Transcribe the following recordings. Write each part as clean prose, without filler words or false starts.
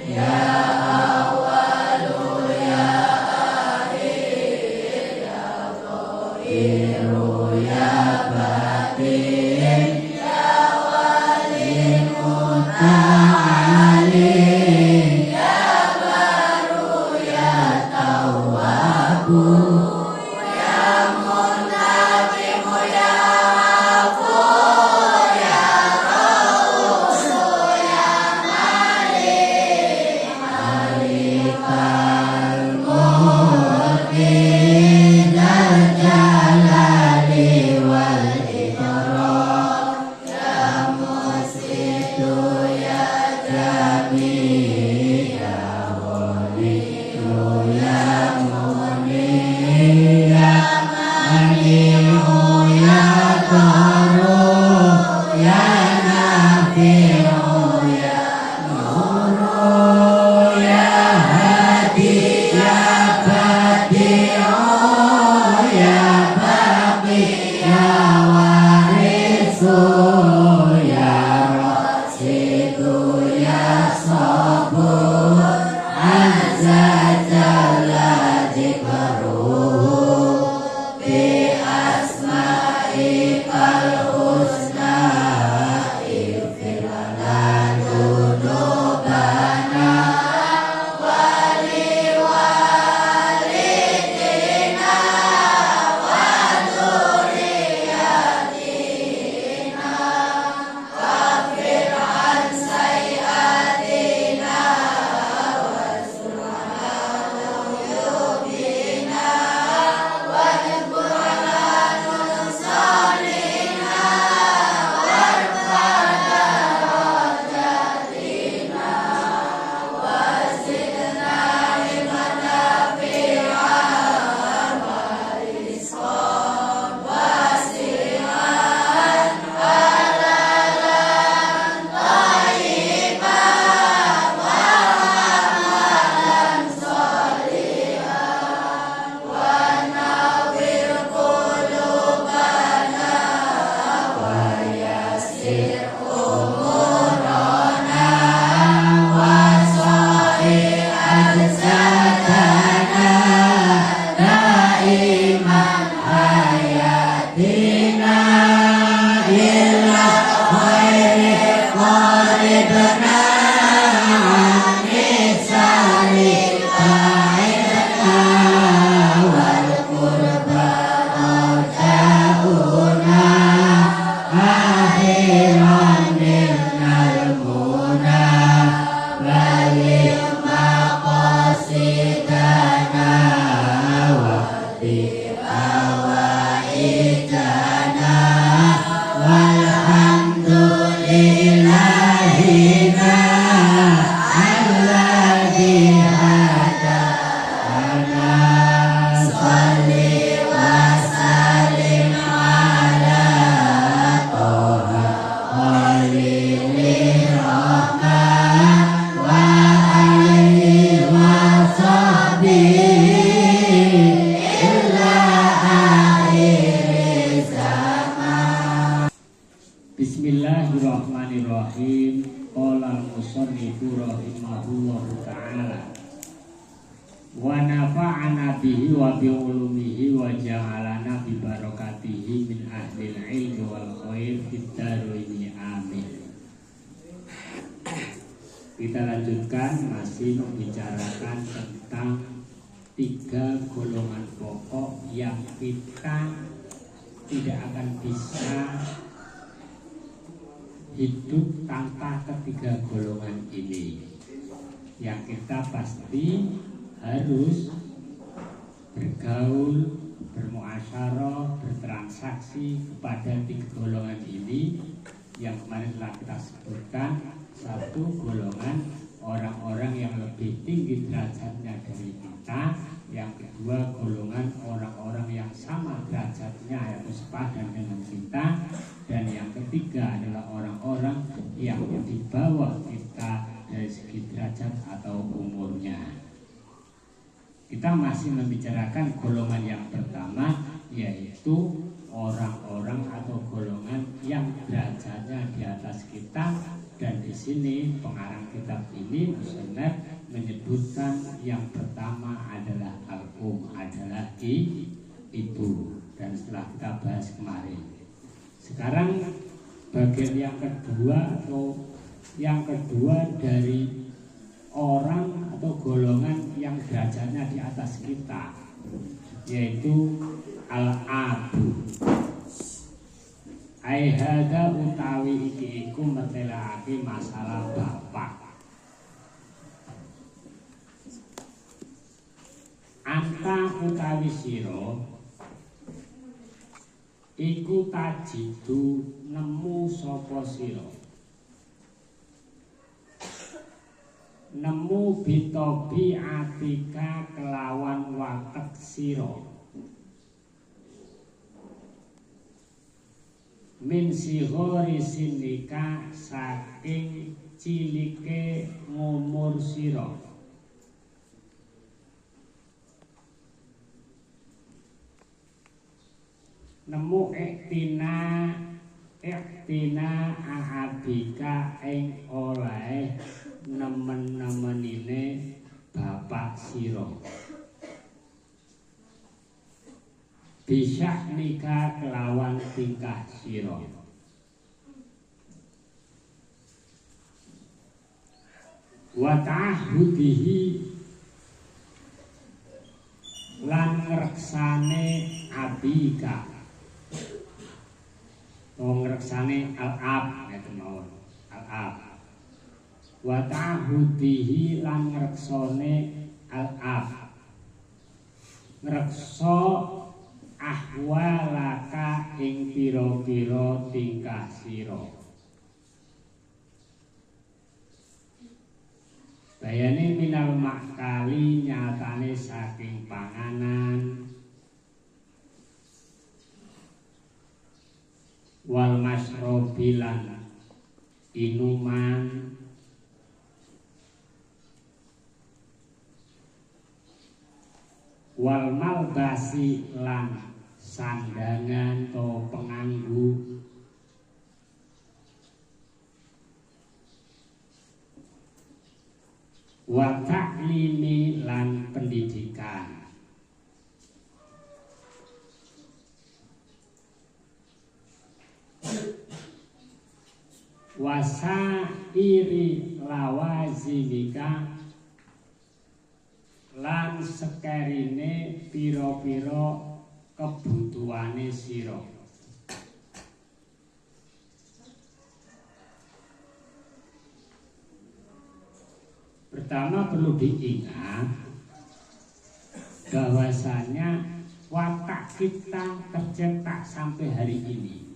Ya Allah musannifu rahimahullahu ta'ala wa nafa'ana bihi wa bi ulumihi wa ja'alana bi barakatihi min ahlil ilmi wal khair fid dharain amin. Kita lanjutkan masih membicarakan tentang 3 golongan pokok yang kita tidak akan bisa hidup tanpa ketiga golongan ini, yang kita pasti harus bergaul, bermuasyarah, bertransaksi kepada 3 golongan ini yang kemarin telah kita sebutkan. 1, golongan orang-orang yang lebih tinggi derajatnya dari kita. Yang kedua, golongan orang-orang yang sama derajatnya yaitu sepadan dengan kita. Dan yang ketiga adalah orang-orang yang di bawah kita dari segi derajat atau umurnya. Kita masih membicarakan golongan yang pertama, yaitu orang-orang atau golongan yang derajatnya di atas kita. Dan di sini pengarang kitab ini musannaf menyebutkan yang pertama adalah adalah ibu. Dan setelah kita bahas kemarin, sekarang bagian yang kedua atau yang kedua dari orang atau golongan yang derajatnya di atas kita, yaitu al-abu. Aihada utawi iki iku mertelake masalah bapak. Anta utawi siro iku tajidu nemu sapa sira, nemu bitobi atika kelawan watek sira, min sihori sinika saking cilike ngumur sira, nemu iktina ahabika ing oleh nemen-nemenine bapak sira, bisa nikah kelawan tingkah siro, wa ta'hudihi lan ngreksane abika, ngreksane al-ab itu mawon al-ab, wa ta'hudihi lan ngreksane al-ab, ngrekso ahwalaka ing pira-pira tingkah sira. Bayane minal makali nyatane saking panganan, wal masrobi lan inuman, wal malbasi lan sandangan atau penganggu, wa ta'limi lan pendidikan, wasa iri lawazimika lan sekerine pira-pira kebutuhane sira. Pertama perlu diingat bahwasanya watak kita tercetak sampai hari ini.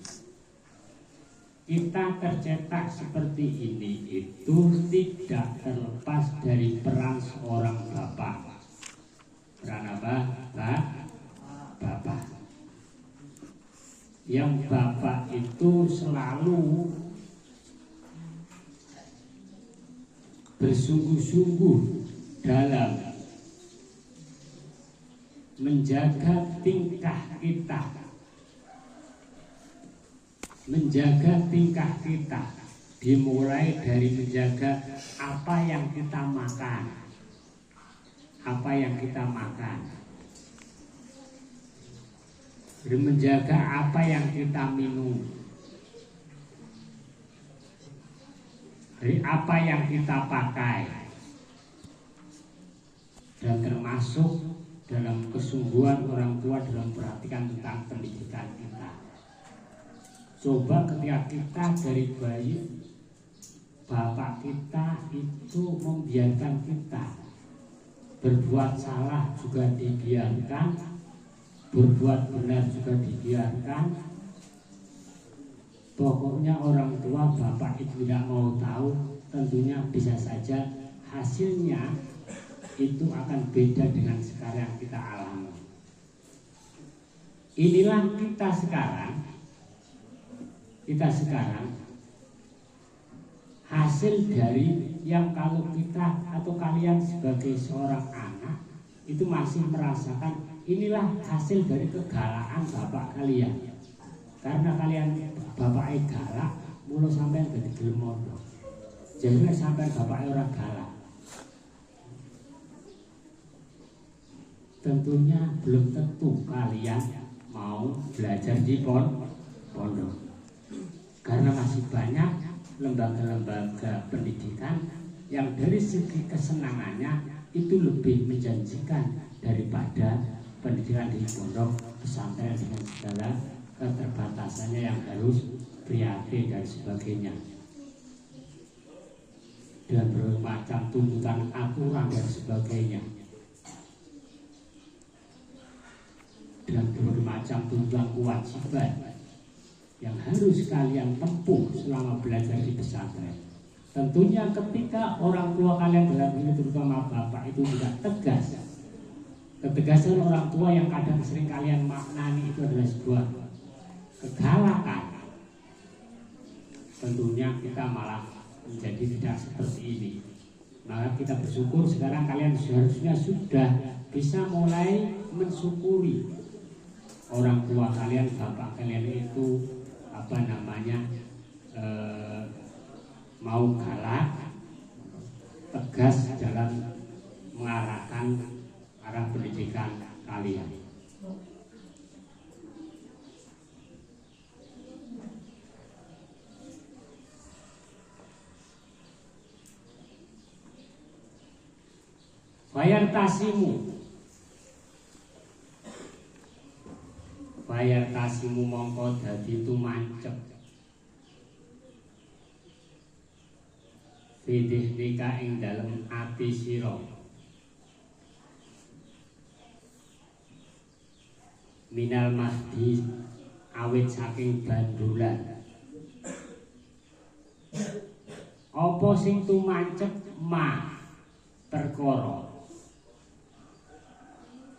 Kita tercetak seperti ini itu tidak terlepas dari peran seorang bapak. Peran apa? Bapak. Yang bapak itu selalu bersungguh-sungguh dalam menjaga tingkah kita, dimulai dari menjaga apa yang kita makan. Apa yang kita makan. Menjaga apa yang kita minum. Dari apa yang kita pakai. Dan termasuk dalam kesungguhan orang tua dalam perhatikan tentang pendidikan kita. Coba ketika kita dari bayi, bapak kita itu membiarkan kita berbuat salah juga dibiarkan, berbuat benar juga dibiarkan. Pokoknya orang tua bapak itu tidak mau tahu, tentunya bisa saja hasilnya itu akan beda dengan sekarang kita alami. Inilah kita sekarang hasil dari yang kalau kita atau kalian sebagai seorang anak itu masih merasakan inilah hasil dari kegalakan bapak kalian. Karena kalian bapaknya galak, mula sampai jadi gelem mondok. Jadi sampai bapaknya orang galak. Tentunya belum tentu kalian mau belajar di pondok. Karena masih banyak lembaga-lembaga pendidikan yang dari segi kesenangannya itu lebih menjanjikan daripada pendidikan di pondok pesantren dengan segala keterbatasannya yang harus prihatin dan sebagainya. Dan bermacam tuntutan aturan dan sebagainya. Dan bermacam tuntutan kewajiban yang harus kalian tempuh selama belajar di pesantren. Tentunya ketika orang tua kalian dalam ini terutama bapak itu tidak tegas. Ketegasan orang tua yang kadang sering kalian maknani itu adalah sebuah kegalakan. Tentunya kita malah menjadi tidak seperti ini. Maka kita bersyukur sekarang kalian seharusnya sudah bisa mulai mensyukuri orang tua kalian, bapak kalian itu mau galak, tegas dalam mengarahkan arah pendidikan kalian. Bayar tasimu mongko dadi tumancep fidih nika ing dalem ati sira minal mahdi awit saking bandulan. Apa sing tumancep ma perkara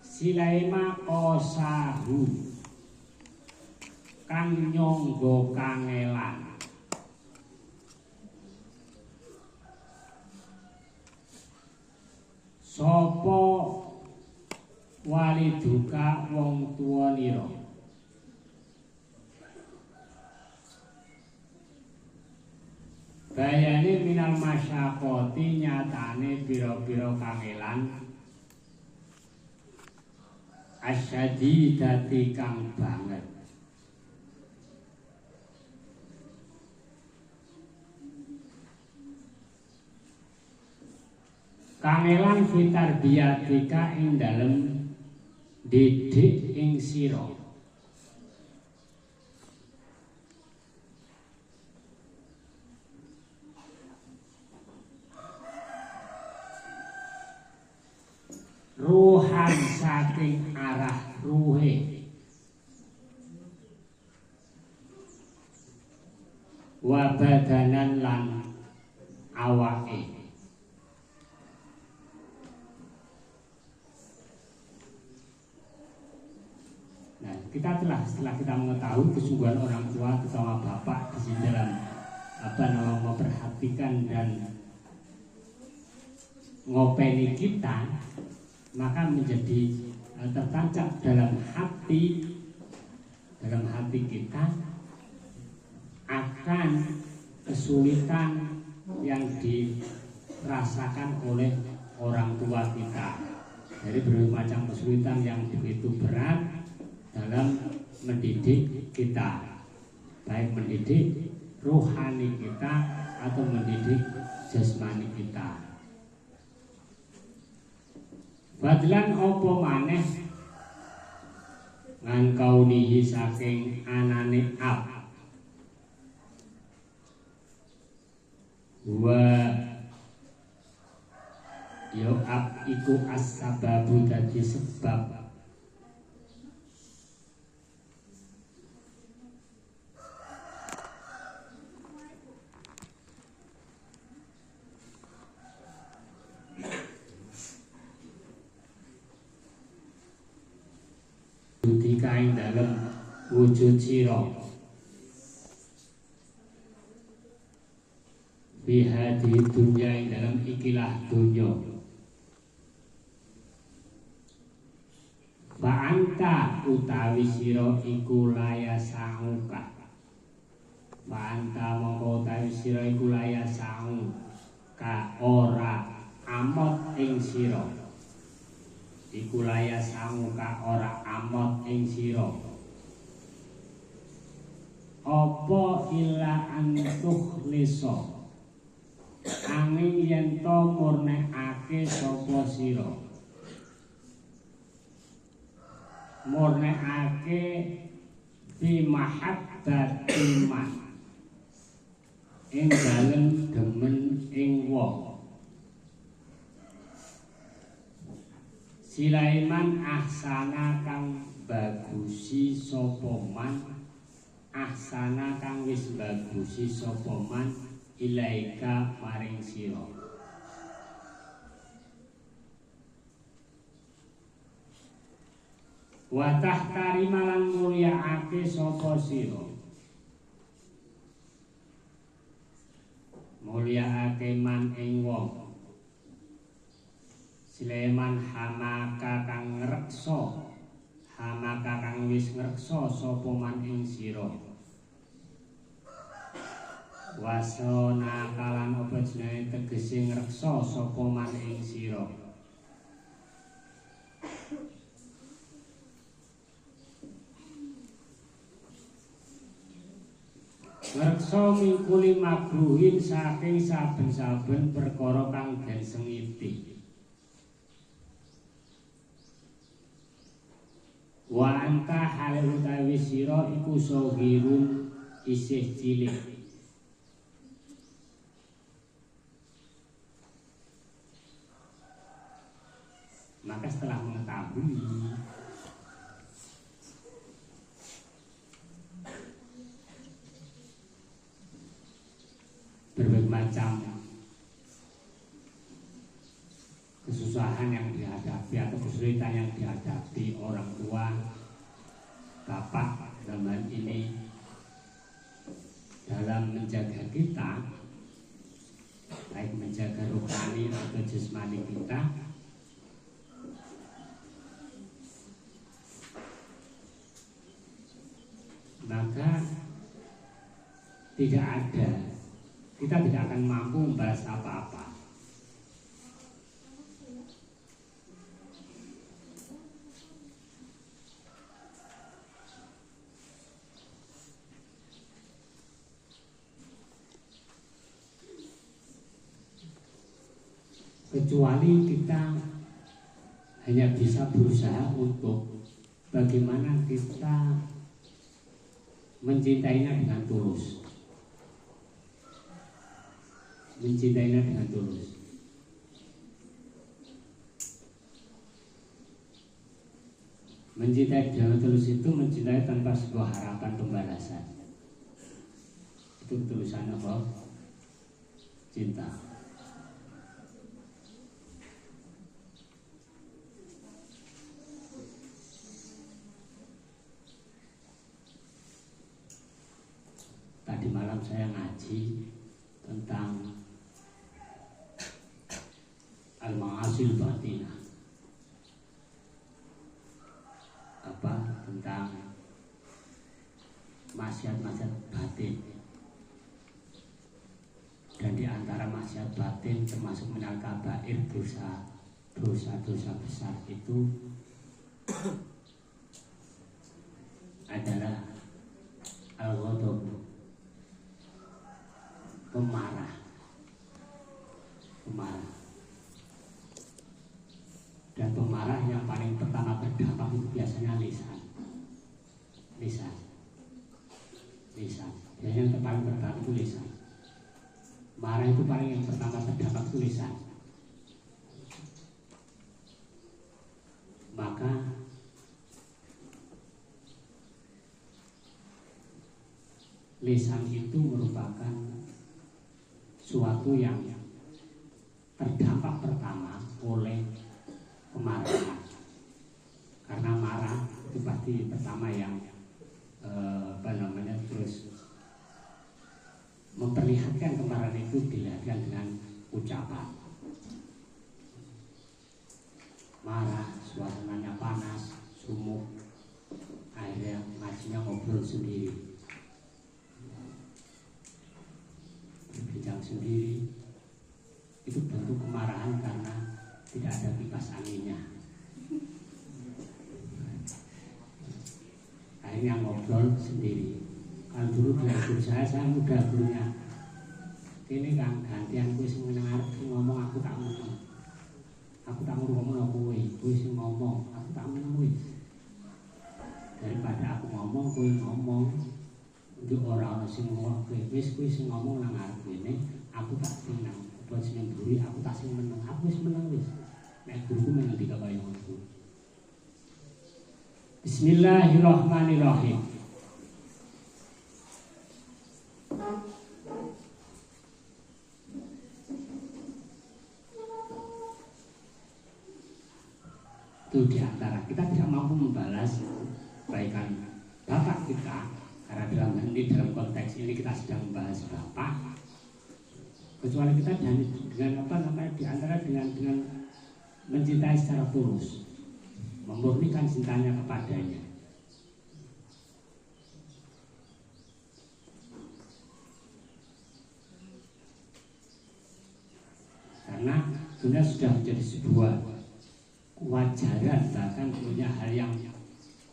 silaima kosahu kang nyangga kangelan. Sapa waliduka wong tuwanira. Bayane minal masyaqati nyatane pira-pira kangelan asyadidati kang banget. Kangelan fitar biyatika ing dalem didik ing sira. Ruhan saking arah ruhe wa badanan lan awake. Nah, setelah kita mengetahui kesungguhan orang tua terutama bapak di dalam memperhatikan dan ngopeni kita, maka menjadi tertancap dalam hati kita akan kesulitan yang dirasakan oleh orang tua kita. Dari berbagai macam kesulitan yang begitu berat dalam mendidik kita, baik mendidik rohani kita atau mendidik jasmani kita. Fadlan opo maneh ngan kaunihi saking anane ab wa yo ab iku as-sababu dadi sebab kain dalam wujud sira bihadi dunya dalam ikilah dunya. Ba'anta utawi sira iku laya sanguka. Ba'anta mongko utawi sira iku laya sangu ka ora amot ing sira. Iku laya sangu ka ora amot ing sira. Apa illa antuh liso angin yen to murnekake sapa sira. Murnekake bi mahabbati man ing dalem demen ing wong. Silaiman ahsana kang bagusi sapa man, ahsana kang wis bagusi sapa man ilaika maring sira. Wa tahtari malan mulyaake sapa sira. Mulyaake man ing wong. Sileman hamaka kang ngreksa, hamaka kang wis ngreksa sapa man ing sira. Wasana kalan apa jenenge tegese ngreksa sapa man ing sira. Ngreksa mingkuli makruhin saking saben-saben perkara kang den sengiti. Wa anta hale utawi sira iku sohirun isih cilik. Maka setelah mengetahui berbagai macam kesusahan yang dihadapi atau kesulitan yang dihadapi orang tua, bapak dalam ini dalam menjaga kita, baik menjaga rohani atau jasmani kita, maka kita tidak akan mampu membahas apa-apa. Kecuali kita hanya bisa berusaha untuk bagaimana kita mencintainya dengan tulus. Mencintainya dengan tulus. Mencintai dengan tulus itu mencintai tanpa sebuah harapan pembalasan. Itu ketulusan apa? Cinta. Tadi malam saya ngaji tentang al-ma'asil batinah, tentang maksiat-maksiat batin. maksiat batin termasuk minal kabair, dosa besar itu adalah al-ghadab, pemarah. Dan pemarah yang paling pertama berdampak itu biasanya lisan. Biasanya yang paling berdampak itu lisan. Marah itu paling yang pertama berdampak itu lisan. Maka lisan itu merupakan suatu yang terdampak pertama oleh kemarahan. Karena marah itu pasti pertama yang terus memperlihatkan kemarahan itu dilihatkan dengan ucapan. Marah, suasananya panas, sumuk, akhirnya ngajinya ngobrol sendiri, berbincang sendiri. Itu bentuk kemarahan karena tidak ada kipas anginnya. Akhirnya ngobrol sendiri. Kalau dulu dengan guru saya muda gurunya. Ini kan gantian kuwi sing ngarep ngomong aku tak ngomong. Aku tak ngomong kuwi sing ngomong, aku tak ngomong. Daripada aku ngomong kuwi ngomong. Untuk orang sing ngomong kuwi sing ngomong nang arep ngene, aku tak tenang. Buat sing mburi aku tak sing meneng. Aku wis meneng wis. Nek guruku meneng dikaya ngono. Bismillahirrahmanirrahim. Itu diantara kita tidak mampu membalas kebaikan bapak kita, karena dalam konteks ini kita sedang membahas bapak. Kecuali kita dengan diantara dengan mencintai secara tulus, memurnikan cintanya kepadanya. Karena dunia sudah menjadi sebuah kewajaran, bahkan punya hal yang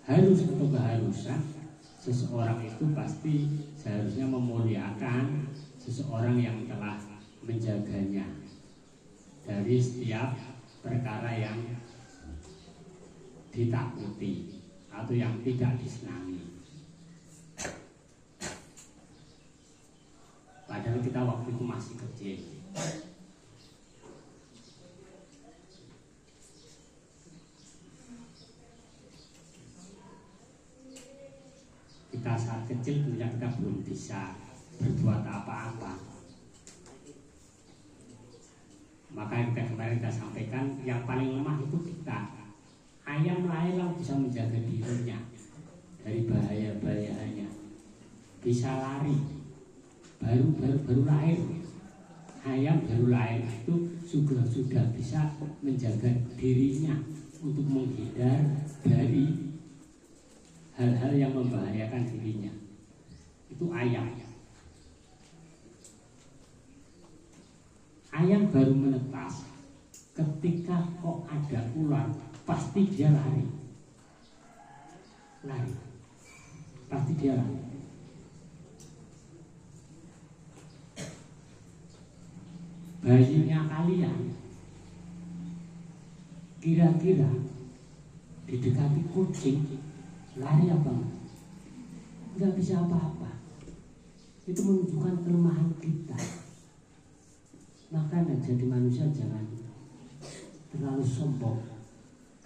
harus atau keharusan. Seseorang itu pasti seharusnya memuliakan seseorang yang telah menjaganya dari setiap perkara yang ditakuti atau yang tidak disenangi. Padahal kita waktu itu masih kecil. Kita saat kecil tentunya kita belum bisa berbuat apa-apa. Maka yang kemarin kita sampaikan, yang paling lemah itu kita. Ayam lahir yang bisa menjaga dirinya dari bahaya-bahayanya, bisa lari. Baru lahir, ayam baru lahir itu sudah bisa menjaga dirinya untuk menghindar dari hal-hal yang membahayakan dirinya. Itu ayam. Ayam baru menetas, ketika kok ada ular, pasti dia lari, pasti dia lari. Bayinya kalian, kira-kira didekati kucing, lari apa? Nggak bisa apa-apa. Itu menunjukkan kelemahan kita. Makanya jadi manusia jangan terlalu sombong,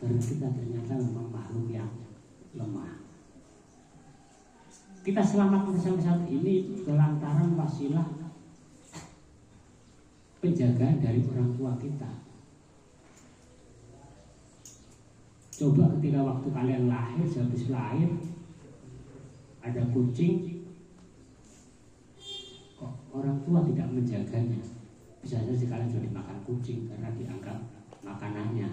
karena kita ternyata memang makhluk yang lemah. Kita selamat sampai saat ini lantaran wasilah penjagaan dari orang tua kita. Coba ketika waktu kalian lahir, habis lahir ada kucing, kok orang tua tidak menjaganya. Bisa saja kalian sudah dimakan kucing karena dianggap makanannya.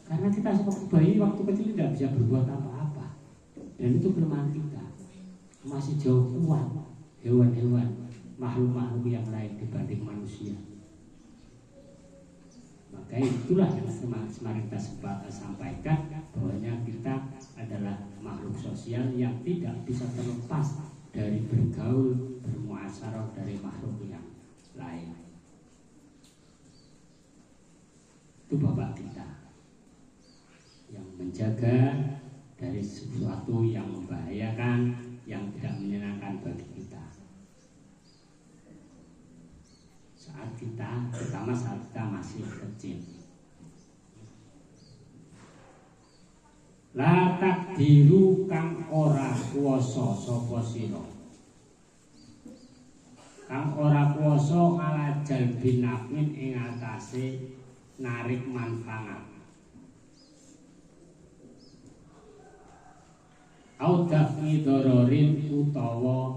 Karena kita seperti bayi waktu kecil tidak bisa berbuat apa-apa, dan itu kelemahan kita. Masih jauh kuat hewan-hewan, makhluk-makhluk yang lain dibanding manusia. Maka itulah yang semakin kita sampaikan, bahwanya kita adalah makhluk sosial yang tidak bisa terlepas dari bergaul, bermuasyarah dari makhluk yang lain. Itu bapak kita yang menjaga dari sesuatu yang membahayakan, yang tidak menyenangkan bagi kita. Terutama saat kita masih kecil. La takdiru kang ora kuwasa sapa sira. Kang ora kuwasa ala jalbin nafin ing atase narik manfaat. Au dafi dororin utawa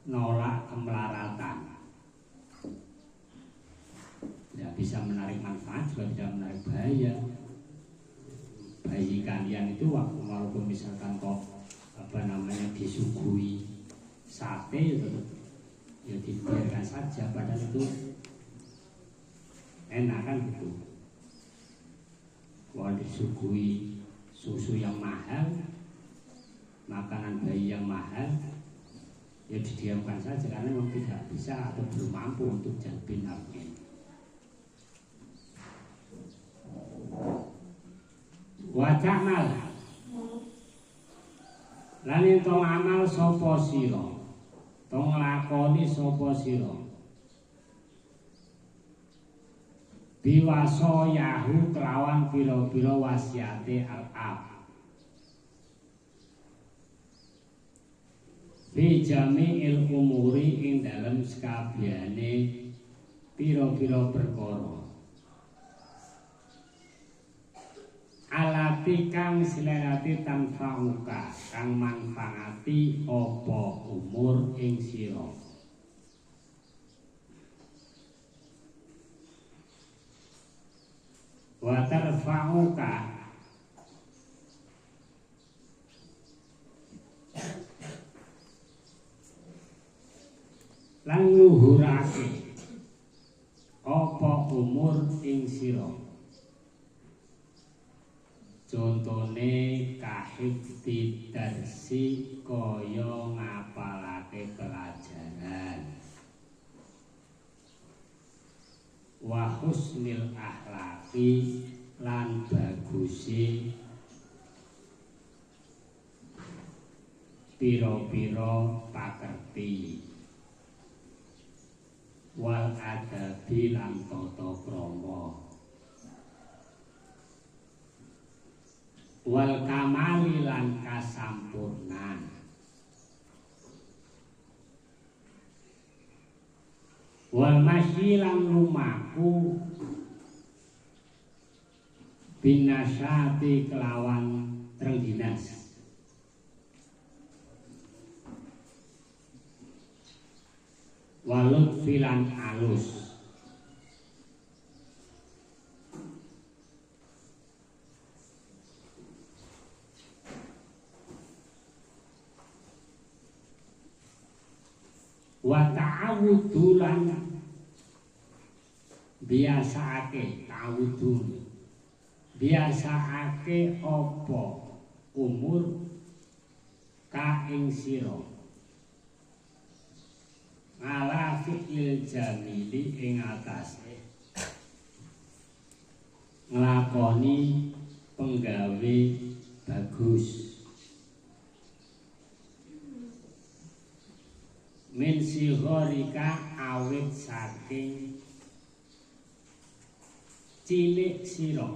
nolak kemelaratan. Tidak bisa menarik manfaat, juga tidak menarik bahaya. Bayi kalian itu waktu walaupun misalkan kok disuguhi sate itu, ya dibiarkan saja, padahal itu enak kan gitu. Kalau disuguhi susu yang mahal, makanan bayi yang mahal, ya didiamkan saja karena memang tidak bisa atau belum mampu untuk jalbin nafin. Wacamal lan ento amal sapa sira, tong lakoni sapa sira, biwaso yahu kelawan pira-pira wasiate al-ab, bi jami'il umuri ing dalem sakabehane pira-pira perkara. Alati kang silerati tanfa'uka kang manfaati apa umur ing sira. Wa tarfa'uka lan luhurake apa umur ing sira. Contone kahifti darsi kaya ngapalake pelajaran, wa husnil akhlaqi lan bagusi pira-pira pakerti, wal adabi lan tata krama, wal kamali lan kasampurnan, wal masyi lan lumaku binasyati kelawan trengginas, walut filan alus, wa ta'awudhu lan biasaake, ta'awudhu biasaake apa umur ka ing sira, ala fi'il jamili ing atase nglakoni penggawe bagus, min sihorika awit saking cilik sira,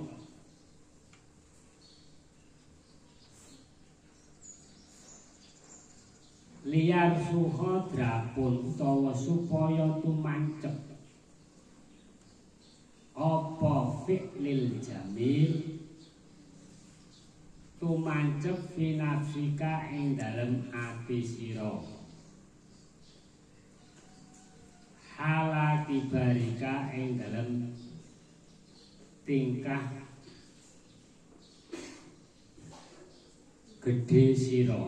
liyar suha drapun utawa supaya tumancep apa fi'lil jamil, tumancep fi nafsika ing dalem ati sira, hala kibarika ing dalem tingkah gede sira,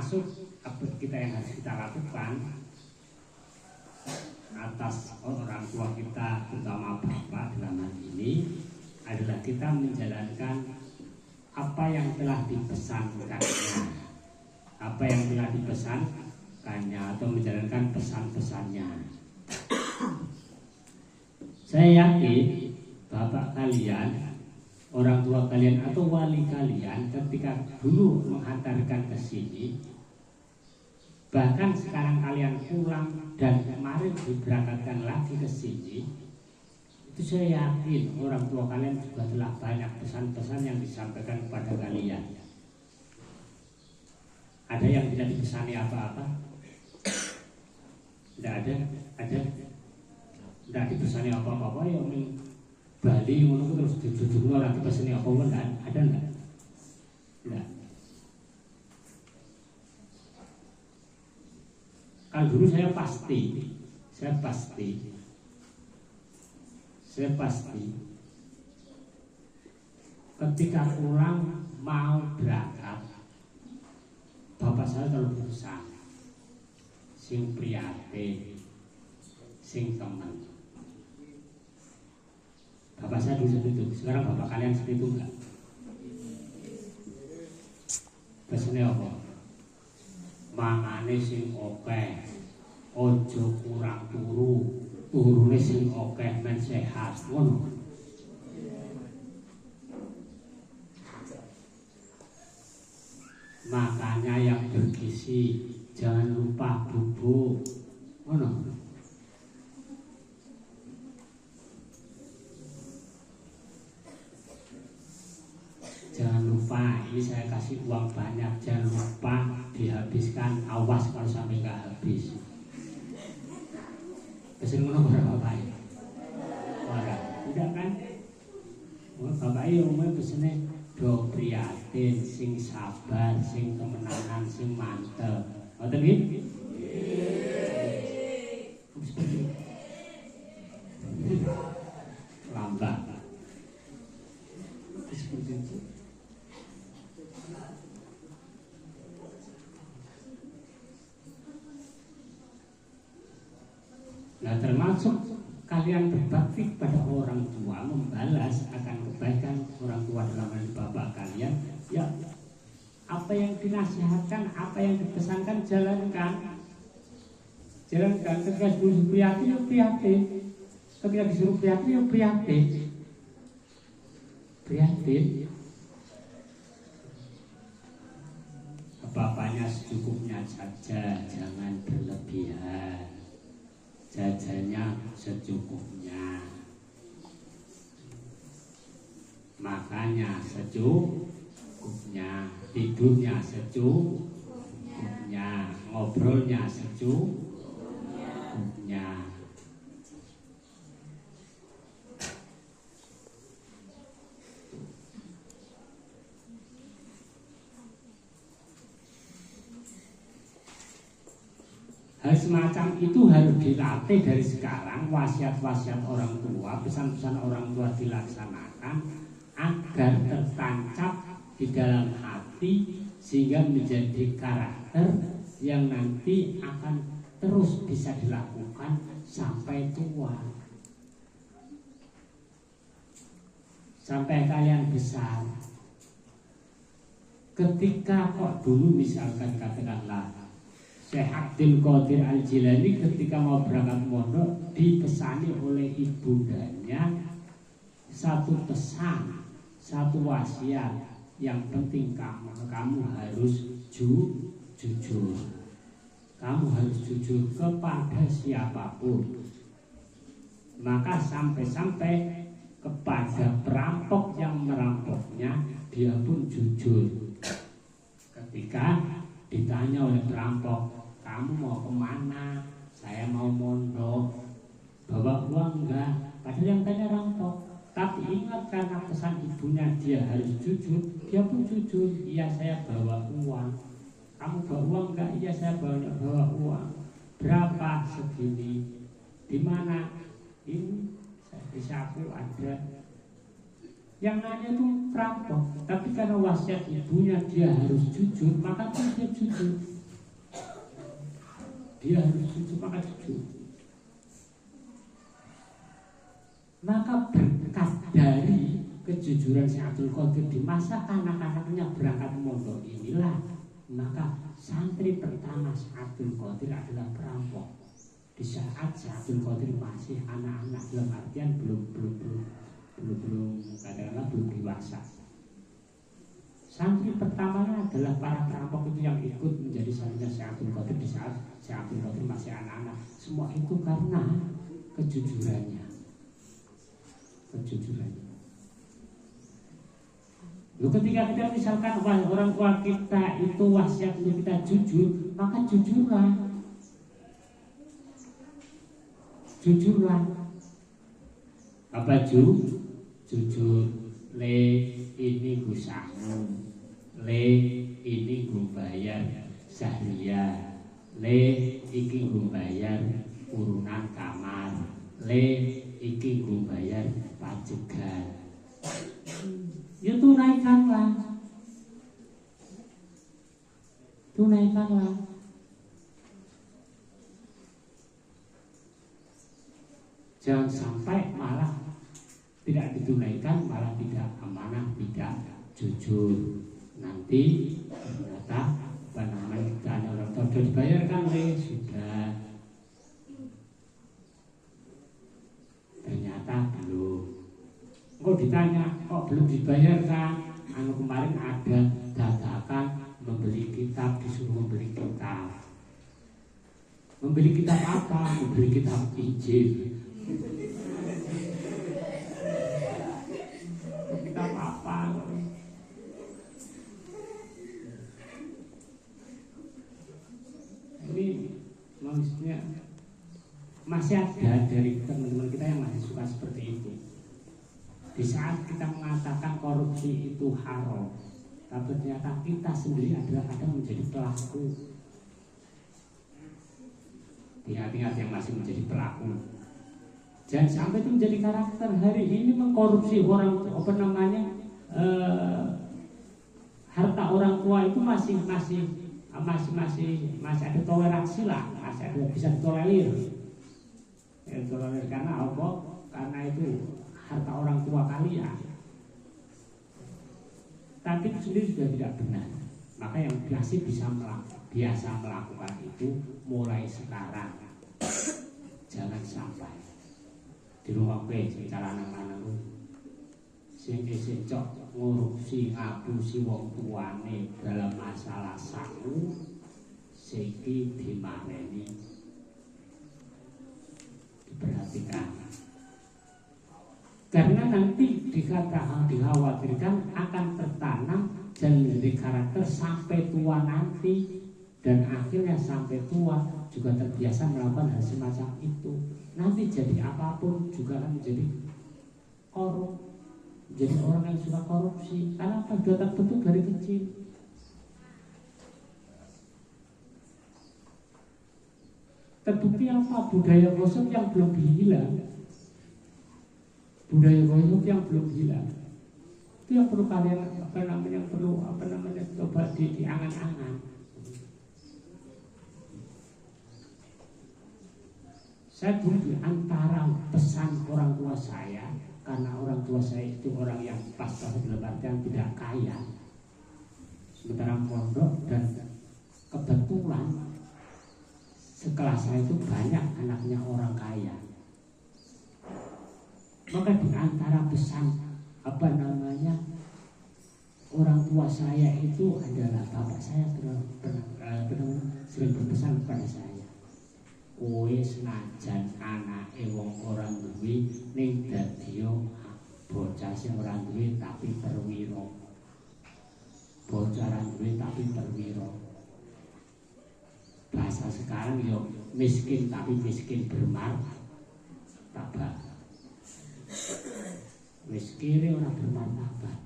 termasuk kita yang harus kita lakukan atas orang tua kita, terutama bapak dalam hal ini, adalah kita menjalankan apa yang telah dipesankannya, apa yang telah dipesankannya atau menjalankan pesan-pesannya. Saya yakin bapak kalian, orang tua kalian atau wali kalian ketika dulu menghantarkan ke sini, bahkan sekarang kalian pulang dan kemarin diberangkatkan lagi ke sini, itu saya yakin orang tua kalian juga telah banyak pesan-pesan yang disampaikan kepada kalian. Ada yang tidak dipesani apa-apa? Tidak ada? Ada? Tidak dipesani apa-apa ya Bali ngono terus duduk ora dipesani apa-apa enggak? Ada enggak? Enggak. Kalau dulu saya pasti ketika pulang mau berangkat, bapak saya kalau berusaha sing prihatin, sing teman. Bapak saya dulu seperti itu. Sekarang bapak kalian seperti itu enggak? Pesannya apa? Mangane sing akeh, ojo kurang turu, turune sing akeh men sehat, ngono. Makanya yang bergizi jangan lupa bubuk, ngono. Jangan lupa, ini saya kasih uang banyak, jangan lupa dihabiskan, awas kalau sampai nggak habis. Pesen ngono berapa baik? Ora, tidak kan? Bapak iya umumnya pesennya do prihatin, sing sabar, sing kemenangan, sing mantep. Ngoten nggih? Lambat. Seperti itu. Nah, termasuk kalian berbakti pada orang tua, membalas akan kebaikan orang tua dalam hal bapak kalian. Ya, apa yang dinasihatkan, apa yang dipesankan, jalankan. Jalankan. Ketika disuruh prihatin, ya prihatin. Ketika disuruh prihatin, ya prihatin. Prihatin. Bapaknya secukupnya saja, jangan berlebihan. Jajannya secukupnya, makanya secukupnya, tidurnya secukupnya, ngobrolnya secukupnya. Hal semacam itu harus dilatih dari sekarang. Wasiat-wasiat orang tua, pesan-pesan orang tua dilaksanakan agar tertancap di dalam hati sehingga menjadi karakter yang nanti akan terus bisa dilakukan sampai tua, sampai kalian besar. Ketika kok dulu misalkan katakanlah Syekh Abdul Qadir Al-Jilani ketika mau berangkat mondok dipesani oleh ibundanya satu pesan, satu wasiat, yang penting kamu harus jujur. Kamu harus jujur kepada siapapun. Maka sampai-sampai kepada perampok yang merampoknya dia pun jujur. Ketika ditanya oleh perampok, kamu mau kemana? Saya mau mondok. Bawa uang enggak? Padahal yang tanya rampok. Tapi ingat karena pesan ibunya dia harus jujur, dia pun jujur. Iya saya bawa uang. Kamu bawa uang enggak? Iya saya bawa uang. Berapa? Segini. Di mana? Ini di saku ada Yang nanya itu perampok, tapi karena wasiat ibunya dia harus jujur, maka dia jujur. Dia harus jujur, maka jujur. Maka berkat dari kejujuran si Abdul Qadir di masa anak-anaknya berangkat mondok inilah, maka santri pertama si Abdul Qadir adalah perampok. Di saat si Abdul Qadir masih anak-anak, dalam artian belum katakanlah belum dewasa. Santri pertamanya adalah para perampok itu yang ikut menjadi santrinya si Abdul Qadir di saat si Abdul Qadir masih anak-anak. Semua itu karena kejujurannya. Lalu ketika kita misalkan orang tua kita itu wasiat untuk kita jujur, maka jujurlah. Apa jujur, le ini gue sahur, le ini gue bayar sahriya, le iki gue bayar urunan kamar, le iki gue bayar pajegan. Ya tunaikanlah. Jangan sampai malah tidak ditunaikan, malah tidak amanah, tidak jujur. Nanti ternyata kita orang tua sudah dibayarkan, sudah. Ternyata belum. Kok ditanya, kok belum dibayarkan? Kemarin ada dadakan membeli kitab, disuruh membeli kitab. Membeli kitab apa? Membeli kitab Injil. Kitab apa? Ini maksudnya masih ada dari teman-teman kita yang masih suka seperti itu. Di saat kita mengatakan korupsi itu haram, tapi ternyata kita sendiri adalah kadang menjadi pelaku. Ingat-ingat yang masih menjadi pelaku. Jangan sampai itu menjadi karakter. Hari ini mengkorupsi orang, harta orang tua itu masih ada toleransi lah, masih ada bisa ditolerir. Tolerir karena apa? Karena itu harta orang tua kalian. Tapi itu sendiri sudah tidak benar. Maka yang biasa melakukan itu mulai sekarang. Jangan sampai di rumah cara anak-anak sing isih cok ngurusi ngapusi wong tuane dalam masalah sangu siki dimareni. Diperhatikan. Karena nanti dikhawatirkan akan tertanam dan menjadi karakter sampai tua nanti, dan akhirnya sampai tua juga terbiasa melakukan hal semacam itu. Nanti jadi apapun juga akan menjadi korup, menjadi orang yang suka korupsi. Karena apa? Sudah terbentuk dari kecil. Terbukti apa? Budaya gosok yang belum hilang. Budaya gosok yang belum hilang. Itu yang perlu kalian coba diangan-angan. Saya dulu di antara pesan orang tua saya, karena orang tua saya itu orang yang pas-pas dalam artian tidak kaya, sementara pondok, dan kebetulan sekelas saya itu banyak anaknya orang kaya. Maka di antara pesan orang tua saya itu adalah bapak saya pernah sering berpesan kepada saya, kowe senajan anake wong ora duwe ning dadi bocah sing ora duwe tapi perwira. Bocah ora duwe tapi perwira. Bahasa sekarang yo miskin tapi miskin bermartabat. Miskin ora bermartabat.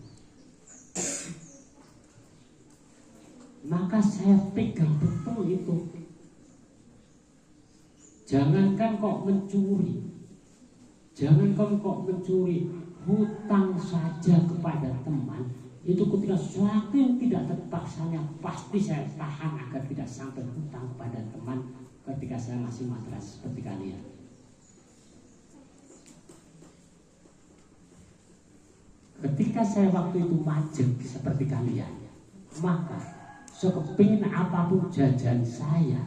Maka saya pegang betul itu. Jangankan kok mencuri, hutang saja kepada teman itu ketika sesuatu yang tidak terpaksanya pasti saya tahan agar tidak sampai hutang kepada teman ketika saya masih matras seperti kalian. Ketika saya waktu itu majek seperti kalian, maka sekepingin apapun jajan saya,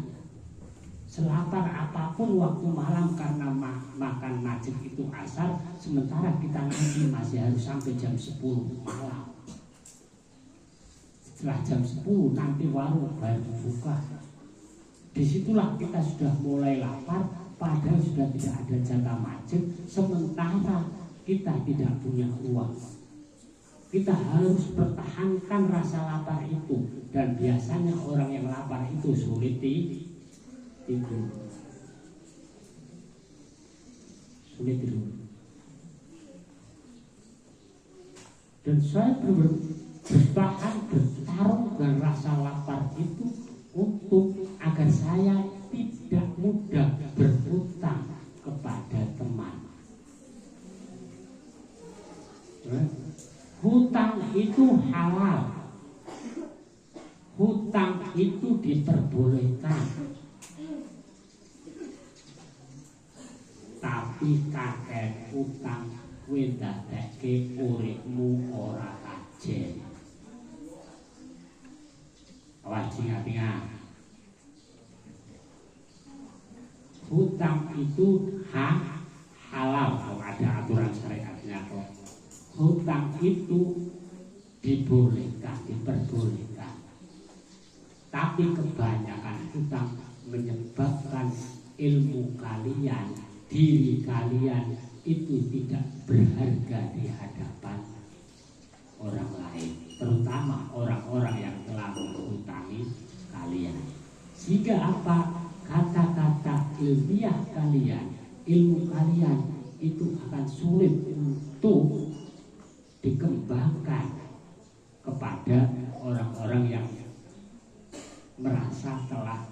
selapar apapun waktu malam karena makan majek itu asar, sementara kita nanti masih harus sampai jam 10 malam. Setelah jam 10 nanti warung baru buka. Disitulah kita sudah mulai lapar, padahal sudah tidak ada jatah majek, sementara kita tidak punya uang. Kita harus pertahankan rasa lapar itu, dan biasanya orang yang lapar itu sulit tidur. Sulit tidur. Dan saya bertarung dengan rasa lapar itu untuk agar saya tidak mudah berhutang kepada teman. Hutang itu halal. Hutang itu diperbolehkan. Tapi kakek hutang kowe ndadekke uripmu ora kajen. Awas ingat-ingat. Hutang itu hak halal kalau ada aturan syariatnya kok. Hutang itu dibolehkan, diperbolehkan. Tapi kebanyakan hutang menyebabkan ilmu kalian, diri kalian itu tidak berharga di hadapan orang lain, terutama orang-orang yang telah menghutangi kalian. Sehingga apa? Kata-kata ilmiah kalian, ilmu kalian itu akan sulit untuk dikembangkan kepada orang-orang yang merasa telah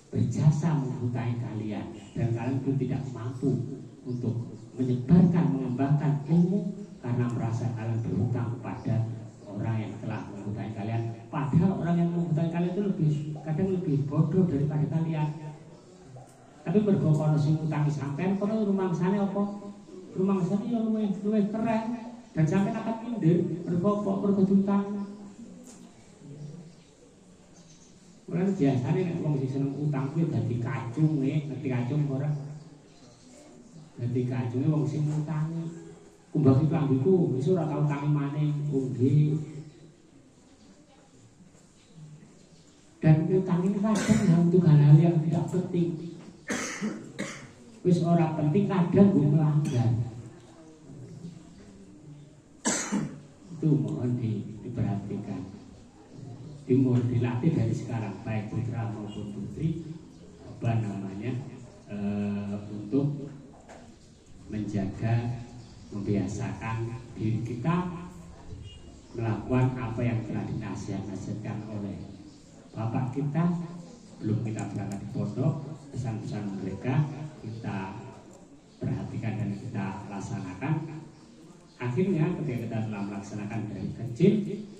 berjasa menghutangi kalian, dan kalian itu tidak mampu untuk menyebarkan, mengembangkan ilmu karena merasa kalian berhutang kepada orang yang telah menghutangi kalian. Padahal orang yang menghutangi kalian itu kadang lebih bodoh daripada kalian. Tapi mergo kono sing ngutangi sampean, kono rumangsane apa? Rumangsane ya luwih keren. Dan sampai akan minder mergo utang. Mulane biasane nek wong sing seneng utang kuwi dadi kacung ngerti kacung ora? Dadi kacunge wong sing utangi. Kumbang klambiku wis ora tau utangi maneh, nggih. Dan utang ini kadang untuk hal-hal yang tidak penting. Wis ora penting kadang gue melanggar. Itu mohon diperhatikan, dilatih dari sekarang, baik putra maupun putri, untuk menjaga, membiasakan diri kita melakukan apa yang telah dinasihatkan oleh bapak kita. Belum kita berangkat di pondok, pesan-pesan mereka kita perhatikan dan kita laksanakan. Akhirnya ketika kita telah melaksanakan dari kecil,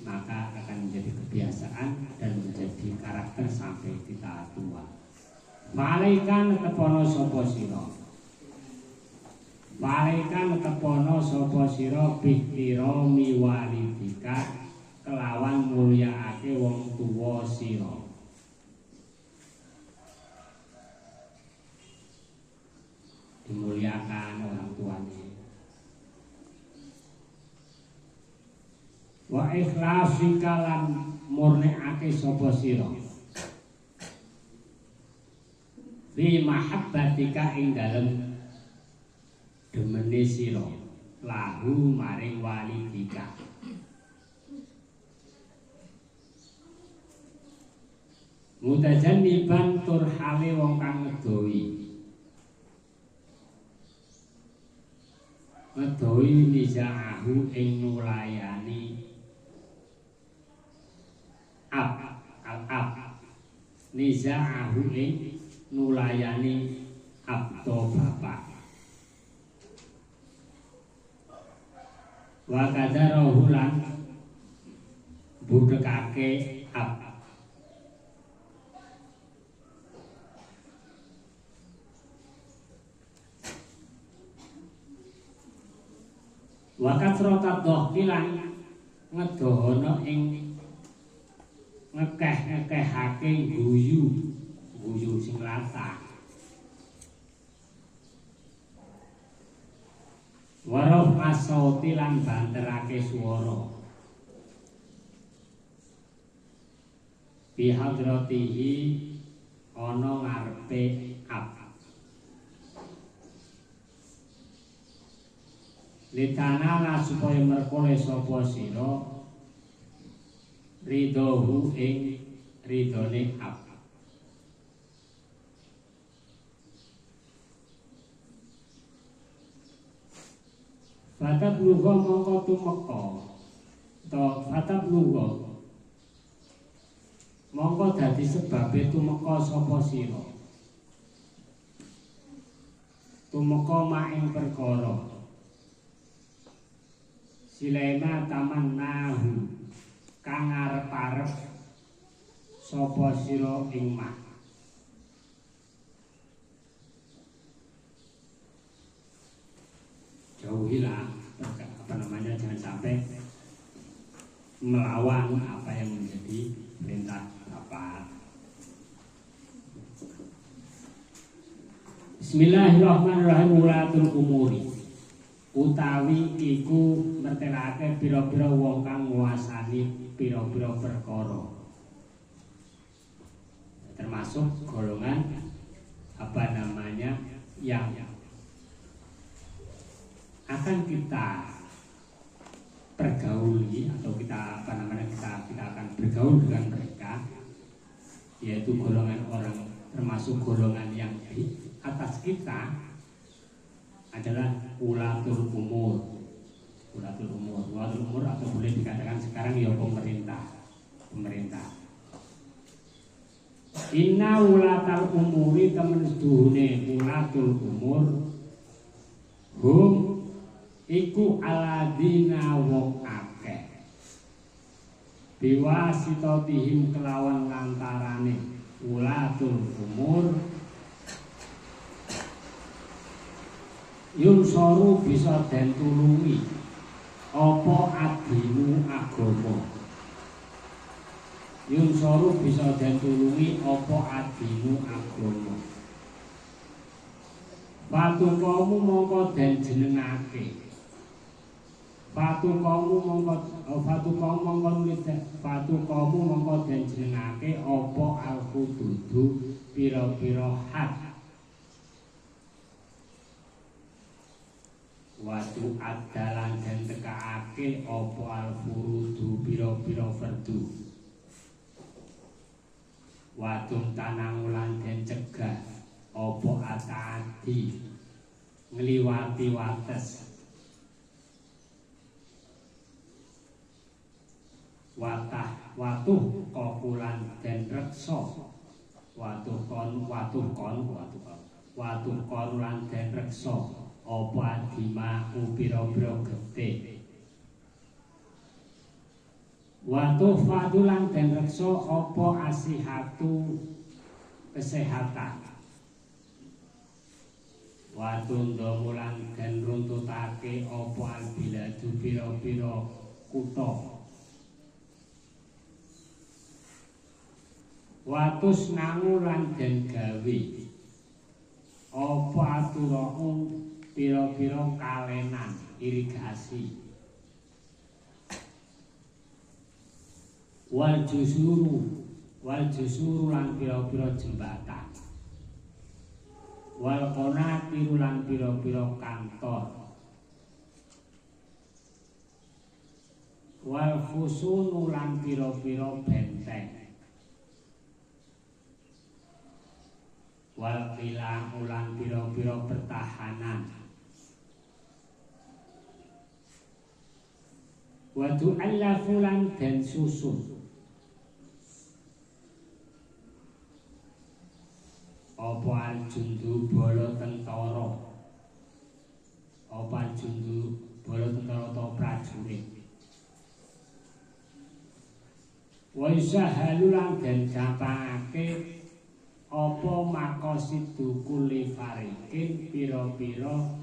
maka akan menjadi kebiasaan dan menjadi karakter sampai kita tua. Malaikan tepono sopo siro, malaikan tepono sopo siro bikiro miwalidika, kelawan mulyaake wong tuwa siro. Dimuliakan orang tuanya. Wa ikhlasika lan murniake sapa sira fi mahabbatika ing dalem demene sira lahu maring walidika. Mutajanniban tur hale wong kang ngedohi nizaahu ing nulayani al-ab nizaahu ing nulayani abdo bapak. wa kadarahu lan budhekake wakat rotat doh kilang ngedohono ing ngekeh-ngekehake guyu sing latah warof asauti lan banterake swara bihadratihi ana ngarepe litanala supaya merkole sapa sira ridhohu ing ridhone Fatab luga mongko tumeka to fatab luga mongko dadi sebabe tumeka sapa sira tumeka maing perkara Silema taman nahu kang arep-arep sapa sira ing mah jauhilah jangan sampai melawan apa yang menjadi perintah Bapak. Bismillahirrahmanirrahim. Ulatul umuri utawi iku mertelake pira-pira wong kang nguasani pira-pira perkara termasuk golongan yang akan kita pergauli atau kita akan bergaul dengan mereka, yaitu golongan orang termasuk golongan yang di atas kita adalah ulatul umur atau boleh dikatakan sekarang ya pemerintah. Inna ulatal umuri temen seduhune ulatul umur hum iku aladina wong akeh biwasitotihim kelawan lantarane ulatul umur yunsoru bisa den tulungi apa adinu agama yunsoru bisa den tulungi apa adinu agama Fatukamu mongko den jenengake Fatukamu mongko den jenengake apa al-hududu pira-pira had Watu adalan dan tekaake opo al-furudu piro-piro fardu Watu tanangulan dan cegah opo atadi ngliwati wates watuh kokulan dan reksa watuh konulan dan reksa opo adima piro-piro getih watuh fadulan dan reksa opo asihatu kesehatan watuh ndomulan dan runtutake opo albiladu piro-piro kuto watus nangulan dan gawe opo aturahu piro-piro kalenan irigasi wal jusuru lan piro-piro jembatan wal qonatiru lan piro-piro kantor wal fusunu lan piro-piro benteng wal qilang lan piro-piro pertahanan wadu allafulan dan susun opo al jundu bolo tentara opo al jundu bala tentara utawa prajurit. Wa yusahalu lan den gampangake apa makosidu kuli farikin pira-pira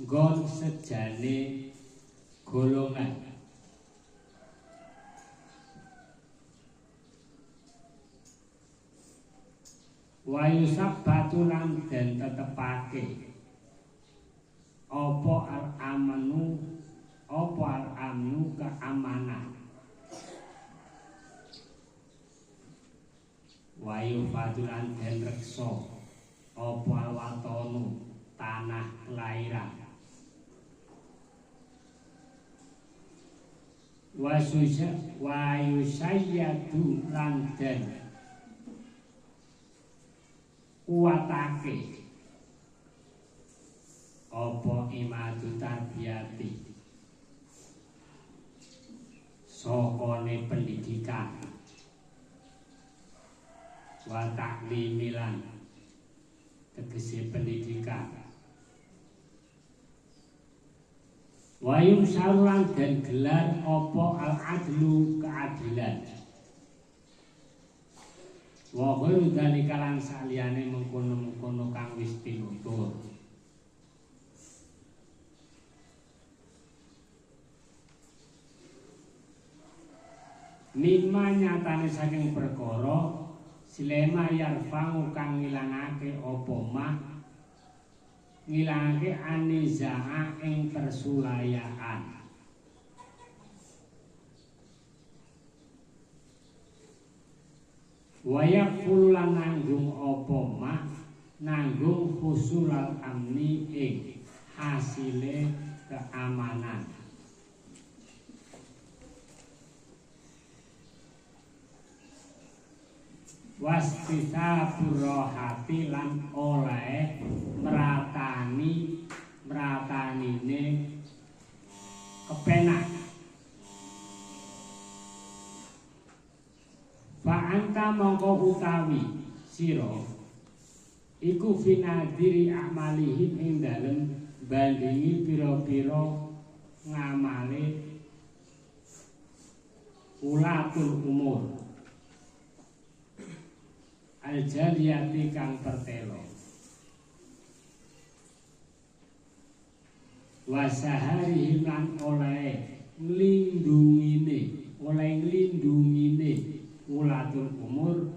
nggon sejane golongan. Wa yusabbatu lan den tetepake apa al-amnu keamanan. Wayu fadulan den reksa apa alwatonu tanah kelahiran. Wayu sayyadu lan den kuatake apa imadu tarbiyati sokone pendidikan wa taklimilan tegese pendidikan. Wayum sarulan dan gelar apa al-adlu keadilan. Wa ghairu dzalika lan saliyane mengkono-mengkono kang wis tinutur. Mimma nyatane saking perkara silema yarfangu kang ngilangake apa mah ngilangake anizaa ing persulayaan. Wayak pululan nanggung apa mah nanggung husulal amni ing hasile keamanan. Wastita burrohati lan oleh meratanine kepenak. Fa'anta mongko utawi siro iku finadiri amalihim ing dalem bandingi pira-pira ngamale ulatul umur al-jariyati kang pertelo. Wasaharihim lan oleh nglindungine ulatul umur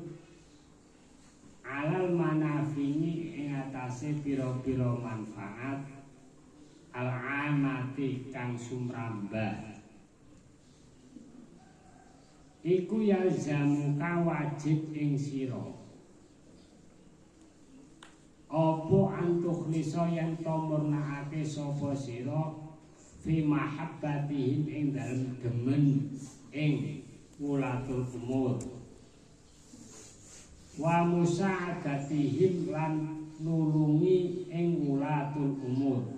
alal manafini ing atase pira-pira manfaat al-amati kang sumrambah. Iku yalzamuka wajib ing sira apa antukhlisa yen to murnakake sapa sira fi mahabbatihim ing dalem demen ing ulatul umur wa musa'adatihim lan nulungi ing ulatul umur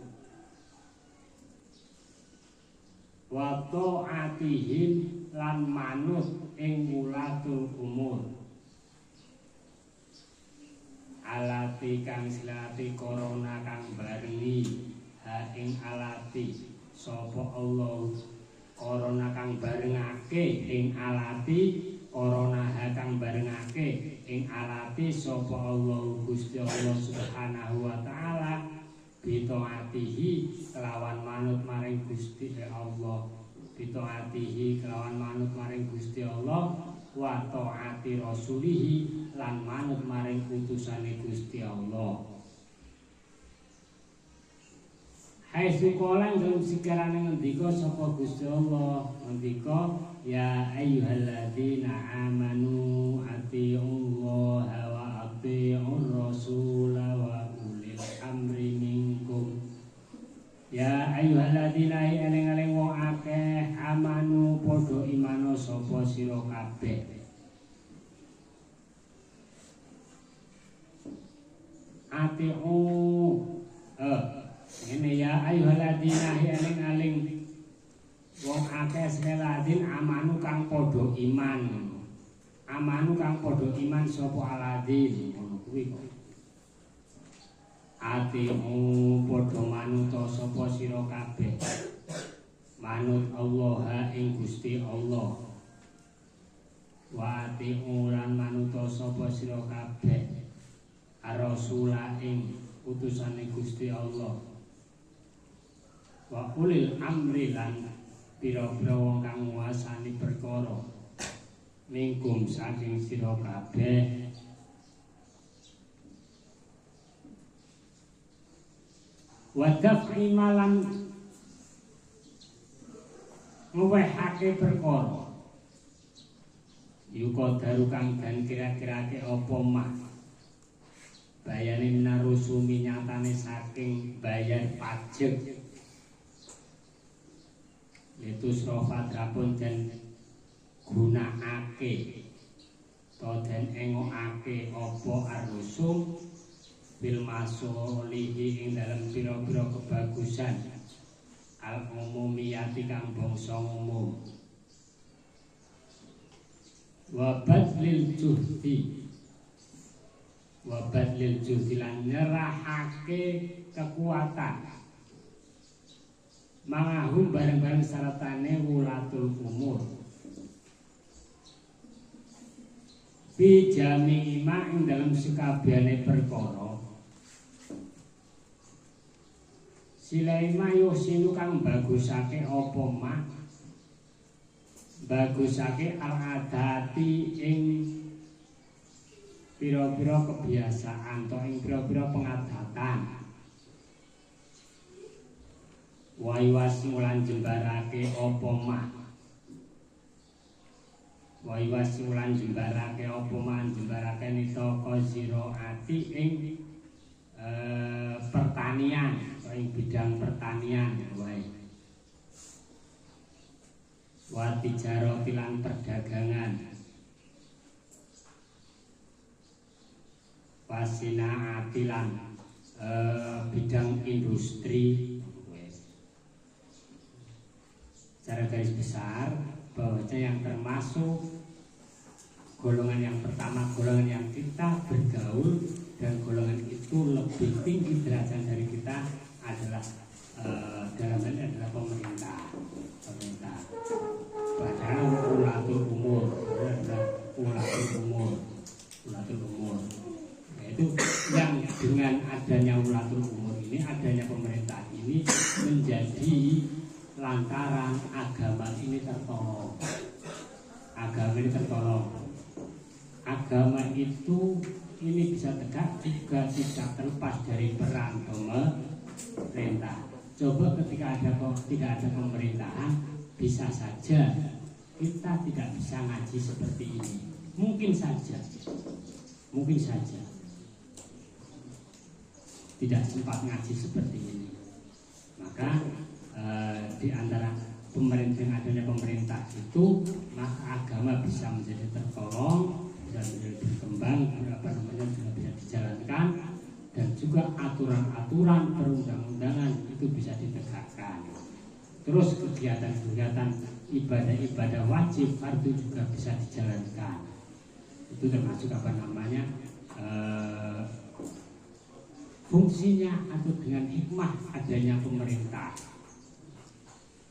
wa ta'atihim lan manut ing ulatul umur alati kang silati korona kang barengi ha ing alati sapa Allah korona kang barengake ing alati korona ha kang barengake ing alati sapa Allah Gusti Allah Subhanahu wa taala bitaatihi kelawan manut maring Gusti Allah bitaatihi kelawan manut maring Gusti Allah wa taati rasulihi lan manut maring utusane Gusti Allah. Hai sukolan dalam sekarang ngendika sapa Gusti Allah ngendika ya ayyuhalladzina amanu atiullaha wa atiur rasula wa ulil amri minkum. Ya ayyuhalladzina eling-eling wong akeh amanu padha imano sapa sira kabeh. Ati'u ini ya ayyuhalladzina eling-eling wong akeh seladin amanu kang padha iman. Amanu kang padha iman sapa aladin ngono kuwi kok. Ati'u padha manut sapa sira kabeh. manut Allah ing Gusti Allah wa ati'u lan manuta sapa sira kabeh ar-rasula ing utusane Gusti Allah wa ulil amri lan pira-pira wong kang nguasani perkara mingkum saking sira kabeh wa daf'i malan ngwehake perkara yuka daru kang dan kira-kirake apa mah bayane minarusumi nyatane saking bayar pajak yaitu srofadrapun dan gunakake to den engokake apa arusum bil masolihi ing dalam pira-pira kebagusan al umumiyati kang bangsa umum wa badlil juhdi lan nyerahake kekuatan mangahum bareng-bareng saratane wulatul umur bi jami ima ing dalam sekabehane perkara silaima yusinu kang bagusake apa mak bagusake al-adati ing pira-pira kebiasaan to ing pira-pira pengadatan waiwas mulan jembarake apa mak waiwas mulan jembarake apa mak jembarake nita koziro ati ing pertanian atau ing bidang pertanian wae wa tijarati lan perdagangan wasinaati lan bidang industri secara garis besar bahwasanya yang termasuk golongan yang pertama, golongan yang kita bergaul dan golongan itu lebih tinggi derajat dari kita adalah dalam hal ini adalah pemerintah. Padahal ulatul umur adalah ulatul umur. Yaitu yang dengan adanya ulatul umur ini, adanya pemerintah ini menjadi lantaran agama ini tertolong. Agama itu ini bisa tegak juga tidak terlepas dari peran pemerintah. Coba ketika tidak ada pemerintahan, bisa saja kita tidak bisa ngaji seperti ini. Mungkin saja tidak sempat ngaji seperti ini. Maka di antara adanya pemerintah itu, maka agama bisa menjadi tertolong, bisa menjadi berkembang, juga bisa dijalankan, dan juga aturan-aturan perundang-undangan itu bisa ditegakkan. Terus kegiatan-kegiatan ibadah-ibadah wajib fardu juga bisa dijalankan. Itu termasuk fungsinya atau dengan hikmah adanya pemerintah.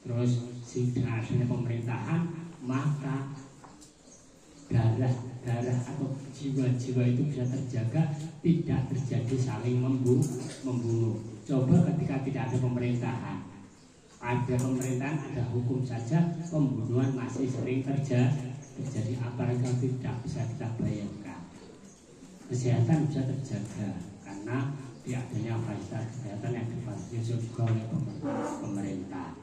Terus dengan adanya pemerintahan, maka darah atau jiwa-jiwa itu bisa terjaga, tidak terjadi saling membunuh. Coba ketika tidak ada pemerintahan, ada hukum saja, pembunuhan masih sering terjadi, apalagi tidak bisa kita bayangkan. Kesehatan bisa terjaga karena adanya fasilitas kesehatan yang difasilitasi juga oleh pemerintah.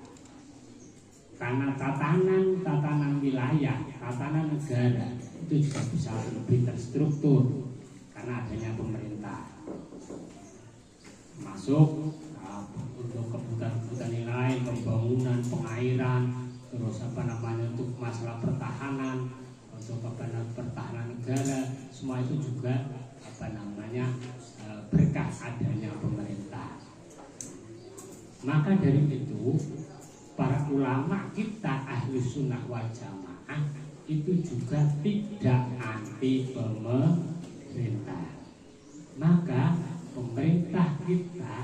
Karena tatanan wilayah, tatanan negara itu juga bisa lebih terstruktur karena adanya pemerintah. Masuk untuk kebutuhan nilai, pembangunan, pengairan, terus untuk masalah pertahanan, untuk pertahanan negara, semua itu juga berkah adanya pemerintah. Maka dari itu para ulama kita ahli sunnah wal jamaah itu juga tidak anti pemerintah. Maka pemerintah kita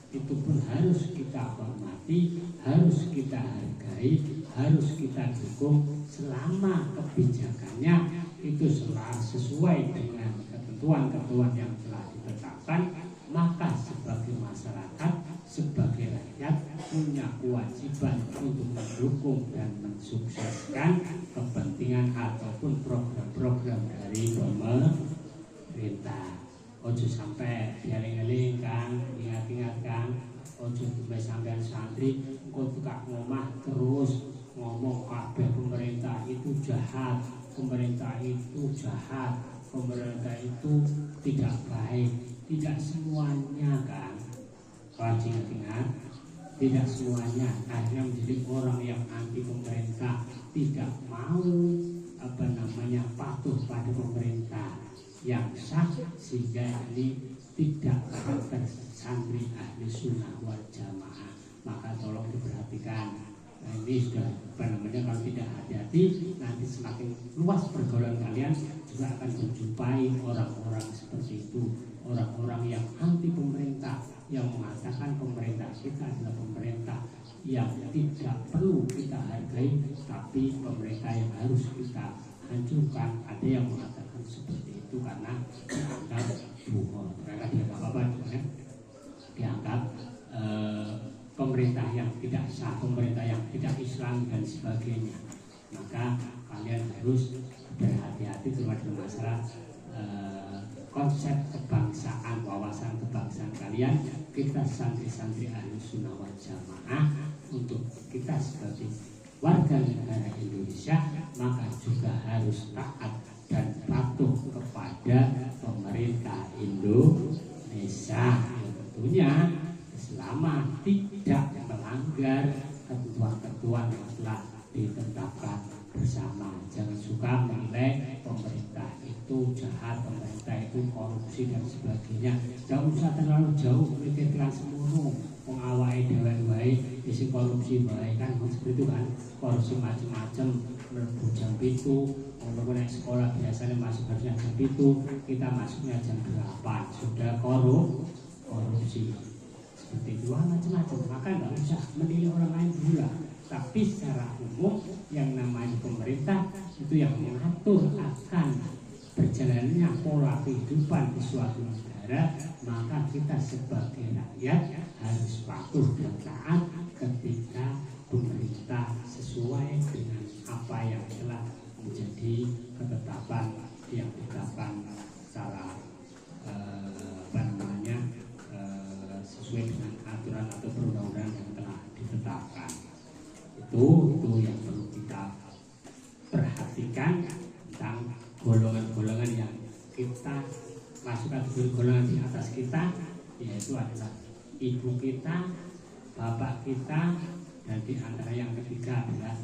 itu pun harus kita hormati, harus kita hargai, harus kita dukung selama kebijakannya itu selalu sesuai dengan ketentuan-ketentuan yang telah ditetapkan. Maka sebagai masyarakat, sebagai rakyat punya kewajiban untuk mendukung dan mensukseskan kepentingan ataupun program-program dari pemerintah. Ojo sampai dieling-eling kan, ingat-ingat kan, ojo sampai santri engko tukak ngomah terus ngomong kabeh pemerintah itu jahat, pemerintah itu jahat, pemerintah itu tidak baik. Tidak semuanya kan, kalau ingat-ingat, tidak semuanya. Akhirnya menjadi orang yang anti pemerintah, tidak mau patuh pada pemerintah yang sah, sehingga ini tidak karakter santri ahli sunnah wal jamaah. Maka tolong diperhatikan. Nah, ini sudah kalau tidak hati-hati nanti semakin luas pergaulan kalian juga akan menjumpai orang-orang seperti itu, orang-orang yang anti pemerintah, yang mengatakan pemerintah kita adalah pemerintah yang tidak perlu kita hargai, tapi pemerintah yang harus kita hancurkan. Ada yang mengatakan seperti itu karena dianggap bohong, mereka dianggap apa ya? Dianggap pemerintah yang tidak sah, pemerintah yang tidak Islam dan sebagainya. Maka kalian harus berhati-hati terhadap masalah konsep kebangsaan, wawasan kebangsaan kalian. Kita santri-santri ahli sunnah wal jamaah, untuk kita sebagai warga negara Indonesia maka juga harus taat dan patuh kepada pemerintah Indonesia. Tentunya selama tidak melanggar ketentuan-ketentuan yang telah ditetapkan bersama. Jangan suka menilai pemerintah itu jahat, pemerintah itu korupsi dan sebagainya. Jangan usah terlalu jauh mikirkan semono. Mengawai dewan-dewan isi korupsi baik kan seperti itu kan, korupsi macam-macam, mlebu jam 7, kalau naik sekolah biasanya masuk harusnya jam 7, kita masuknya jam 8, sudah korupsi. Seperti itu macam-macam. Maka nggak usah menilai orang lain dulu lah. Tapi secara umum yang namanya pemerintah itu yang mengatur akan berjalannya pola kehidupan di suatu negara, maka kita sebagai rakyat harus patuh dan taat ketika pemerintah sesuai dengan apa yang telah menjadi ketetapan yang ditetapkan secara sesuai dengan aturan atau perundang-undangan yang telah ditetapkan. Itu yang perlu kita perhatikan tentang golongan-golongan yang kita masuk kategori golongan di atas kita, yaitu adalah ibu kita, bapak kita, dan di antara yang ketiga adalah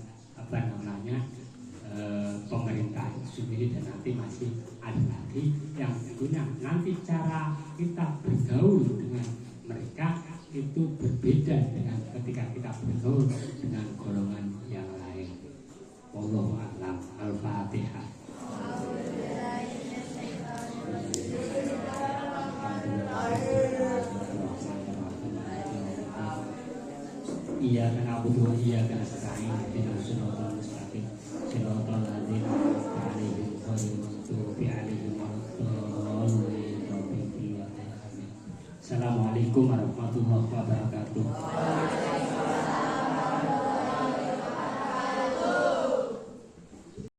pemerintah itu sendiri, dan nanti masih ada lagi yang tentunya nanti cara kita bergaul dengan mereka itu berbeda dengan ketika kita bergaul dengan golongan yang lain. Wallahu a'lam. Al-Fatihah. Iyyaka na'budu wa iyyaka nasta'in. Ihdinas siratal mustaqim. Siratal ladzina an'amta 'alaihim ghairil maghdubi 'alaihim waladdallin. Assalamualaikum warahmatullahi wabarakatuh.